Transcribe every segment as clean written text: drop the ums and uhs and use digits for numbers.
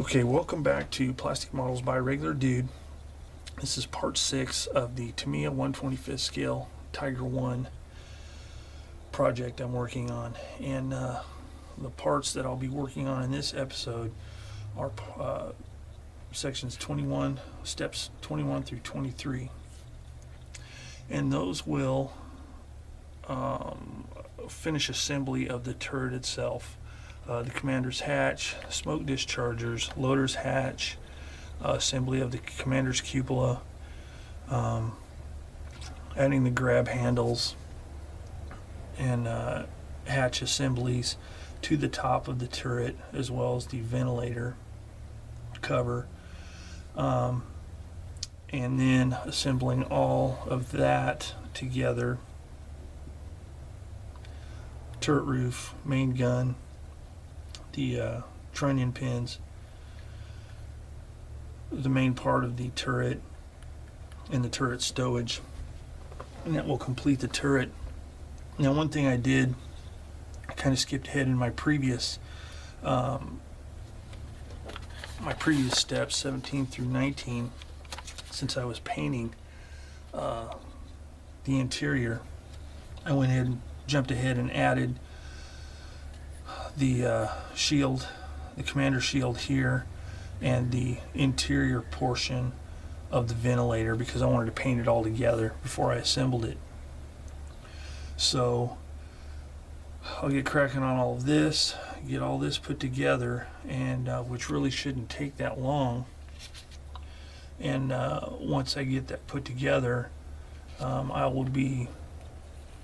Okay, welcome back to Plastic Models by Regular Dude. This is part 6 of the Tamiya 125th scale Tiger I project I'm working on. And the parts that I'll be working on in this episode are sections 21, steps 21 through 23. And those will finish assembly of the turret itself. The commander's hatch, smoke dischargers, loader's hatch, assembly of the commander's cupola, adding the grab handles and hatch assemblies to the top of the turret, as well as the ventilator cover, and then assembling all of that together. Turret roof, main gun, the trunnion pins, the main part of the turret, and the turret stowage, and that will complete the turret. Now, one thing I did, I kind of skipped ahead in my previous steps, 17 through 19, since I was painting the interior. I went ahead and jumped ahead and added the shield, the commander shield here, and the interior portion of the ventilator, because I wanted to paint it all together before I assembled it. So I'll get cracking on all of this, get all this put together, and which really shouldn't take that long. And once I get that put together, I will be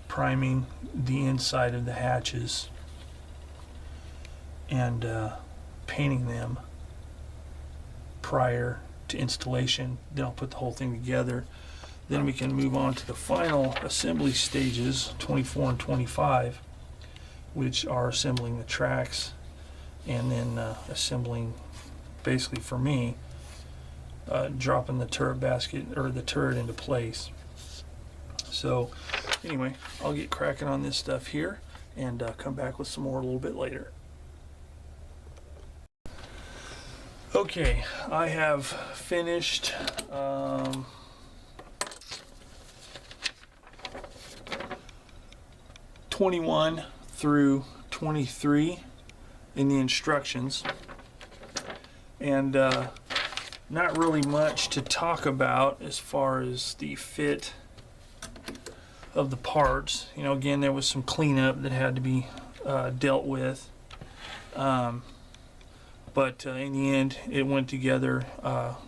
priming the inside of the hatches and painting them prior to installation. Then I'll put the whole thing together. Then we can move on to the final assembly stages, 24 and 25, which are assembling the tracks, and then assembling, basically for me, dropping the turret basket or the turret into place. So anyway, I'll get cracking on this stuff here and come back with some more a little bit later. Okay, I have finished (21) through 23 in the instructions, and not really much to talk about as far as the fit of the parts. You know, again, there was some cleanup that had to be dealt with. But in the end, it went together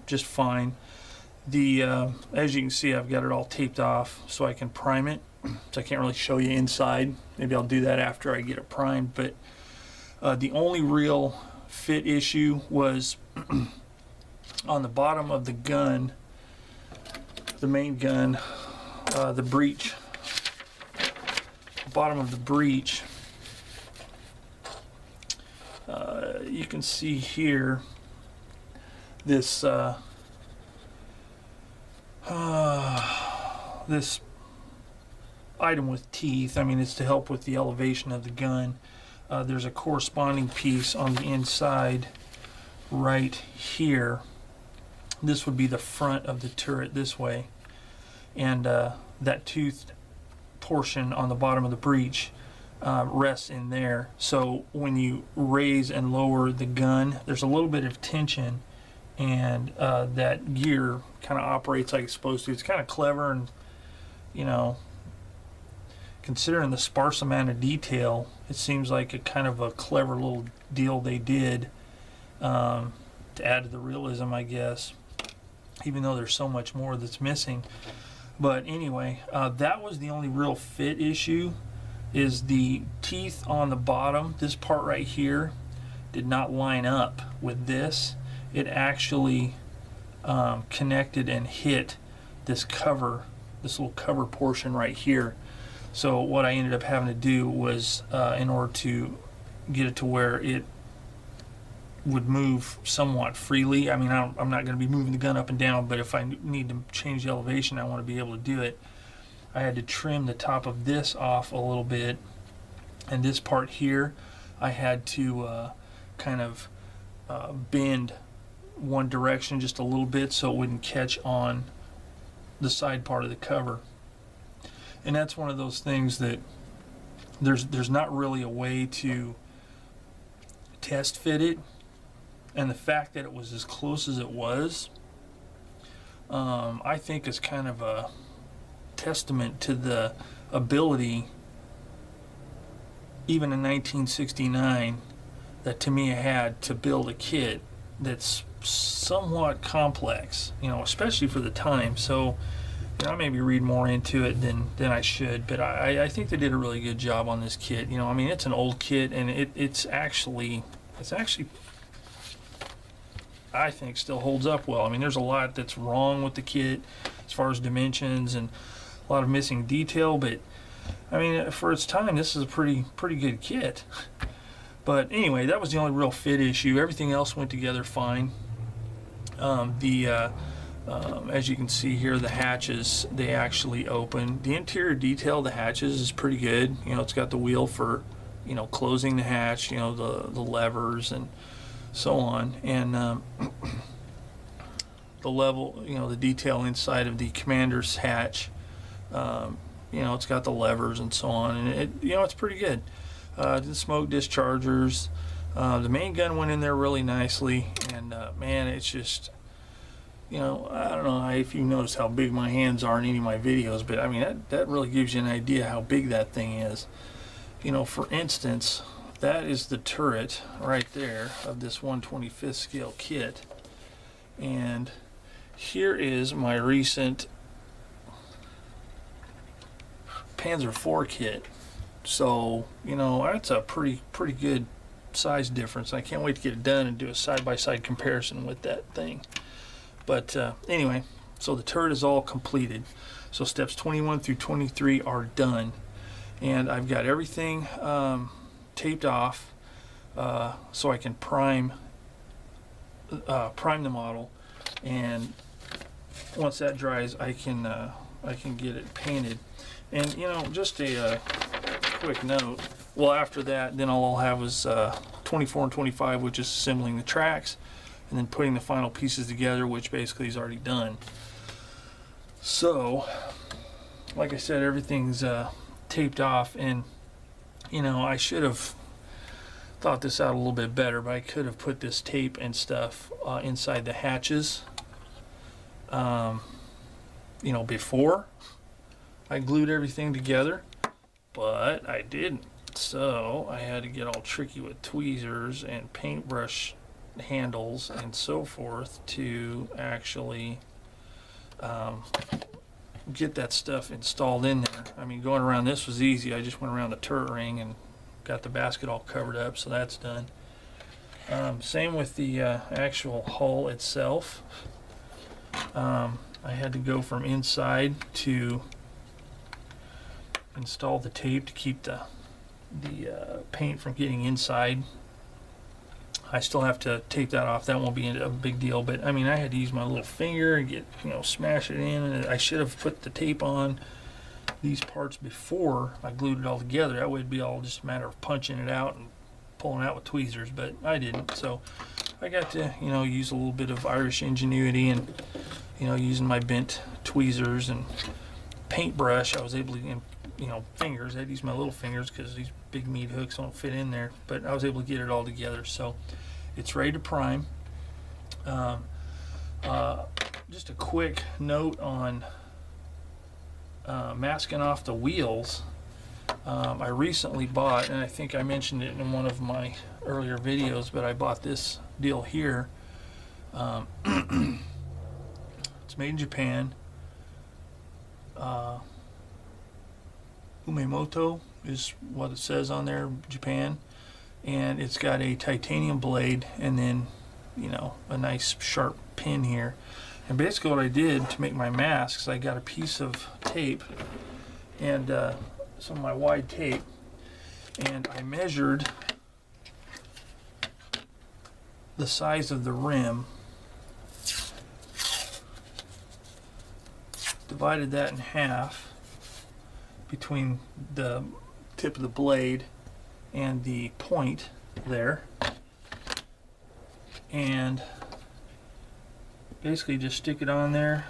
just fine. As you can see, I've got it all taped off so I can prime it. So I can't really show you inside. Maybe I'll do that after I get it primed. But the only real fit issue was on the bottom of the gun, the main gun, the breech, bottom of the breech. You can see here this this item with teeth. I mean, it's to help with the elevation of the gun. There's a corresponding piece on the inside right here. This would be the front of the turret this way, and that toothed portion on the bottom of the breech rests in there. So when you raise and lower the gun, there's a little bit of tension, and that gear kind of operates like it's supposed to. It's kind of clever, and you know, considering the sparse amount of detail, it seems like a kind of a clever little deal they did to add to the realism, I guess, even though there's so much more that's missing. But anyway, that was the only real fit issue, is the teeth on the bottom. This part right here did not line up with this. It actually connected and hit this cover, this little cover portion right here. So what I ended up having to do was, in order to get it to where it would move somewhat freely, I mean, I'm not going to be moving the gun up and down, but if I need to change the elevation, I want to be able to do it. I had to trim the top of this off a little bit, and this part here I had to kind of bend one direction just a little bit so it wouldn't catch on the side part of the cover. And that's one of those things that there's not really a way to test fit it, and the fact that it was as close as it was, I think is kind of a testament to the ability, even in 1969, that Tamiya had to build a kit that's somewhat complex, you know, especially for the time. So, you know, I maybe read more into it than I should, but I think they did a really good job on this kit. You know, I mean, it's an old kit, and it's actually I think still holds up well. I mean, there's a lot that's wrong with the kit as far as dimensions and a lot of missing detail, but I mean, for its time, this is a pretty good kit. But anyway, that was the only real fit issue. Everything else went together fine. As you can see here, the hatches, they actually open. The interior detail of the hatches is pretty good. You know, it's got the wheel for, you know, closing the hatch, you know, the levers and so on. And the level, you know, the detail inside of the commander's hatch, you know, it's got the levers and so on. And it, you know, it's pretty good. The smoke dischargers, the main gun went in there really nicely. And man, it's just, you know, I don't know if you notice how big my hands are in any of my videos, but I mean, that really gives you an idea how big that thing is. You know, for instance, that is the turret right there of this 1/25th scale kit. And here is my recent Panzer IV kit. So, you know, that's a pretty good size difference. I can't wait to get it done and do a side-by-side comparison with that thing. But anyway, so the turret is all completed. So steps 21 through 23 are done. And I've got everything taped off so I can prime the model. And once that dries, I can get it painted. And, you know, just a quick note. Well, after that, then all I'll have is 24 and 25, which is assembling the tracks, and then putting the final pieces together, which basically is already done. So, like I said, everything's taped off, and you know, I should have thought this out a little bit better, but I could have put this tape and stuff inside the hatches, you know, before I glued everything together, but I didn't. So I had to get all tricky with tweezers and paintbrush handles and so forth to actually get that stuff installed in there. I mean, going around this was easy. I just went around the turret ring and got the basket all covered up, so that's done. Same with the actual hull itself. I had to go from inside to install the tape to keep the paint from getting inside. I still have to tape that off. That won't be a big deal, but I mean, I had to use my little finger and get, you know, smash it in, and I should have put the tape on these parts before I glued it all together. That would be all just a matter of punching it out and pulling it out with tweezers, but I didn't. So I got to, you know, use a little bit of Irish ingenuity and, you know, using my bent tweezers and paintbrush. I was able to, you know, fingers. I had to use my little fingers because these big meat hooks don't fit in there, but I was able to get it all together. So it's ready to prime. Just a quick note on masking off the wheels. I recently bought, and I think I mentioned it in one of my earlier videos, but I bought this deal here. It's made in Japan. Umemoto is what it says on there, Japan, and it's got a titanium blade and then, you know, a nice sharp pin here. And basically what I did to make my masks, I got a piece of tape and some of my wide tape, and I measured the size of the rim, divided that in half between the tip of the blade and the point there, and basically just stick it on there.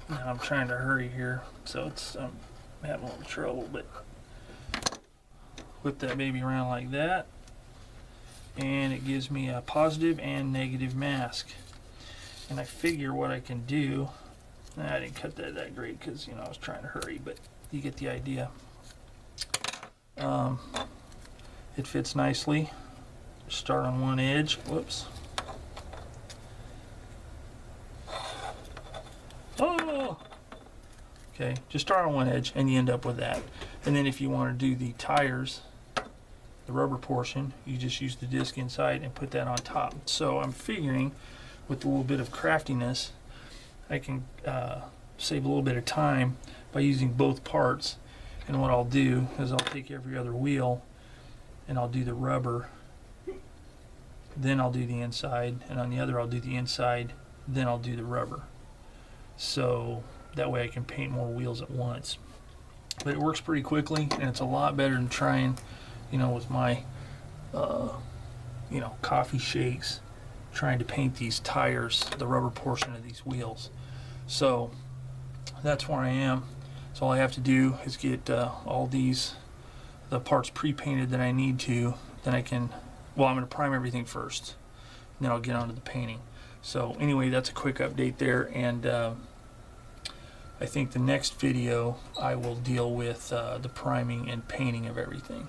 Now I'm trying to hurry here, so I'm having a little trouble, but whip that baby around like that, and it gives me a positive and negative mask. And I figure what I can do, I didn't cut that great because, you know, I was trying to hurry, but you get the idea. It fits nicely. Start on one edge. Whoops. Oh! Okay, just start on one edge and you end up with that. And then if you want to do the tires, the rubber portion, you just use the disc inside and put that on top. So I'm figuring with a little bit of craftiness, I can save a little bit of time by using both parts. And what I'll do is I'll take every other wheel and I'll do the rubber, then I'll do the inside, and on the other I'll do the inside, then I'll do the rubber. So that way I can paint more wheels at once. But it works pretty quickly, and it's a lot better than trying, you know, with my you know, coffee shakes, trying to paint these tires, the rubber portion of these wheels. So that's where I am. So all I have to do is get all the parts pre-painted that I need to. Then I can, well, I'm going to prime everything first, and then I'll get onto the painting. So anyway, that's a quick update there, and I think the next video I will deal with the priming and painting of everything.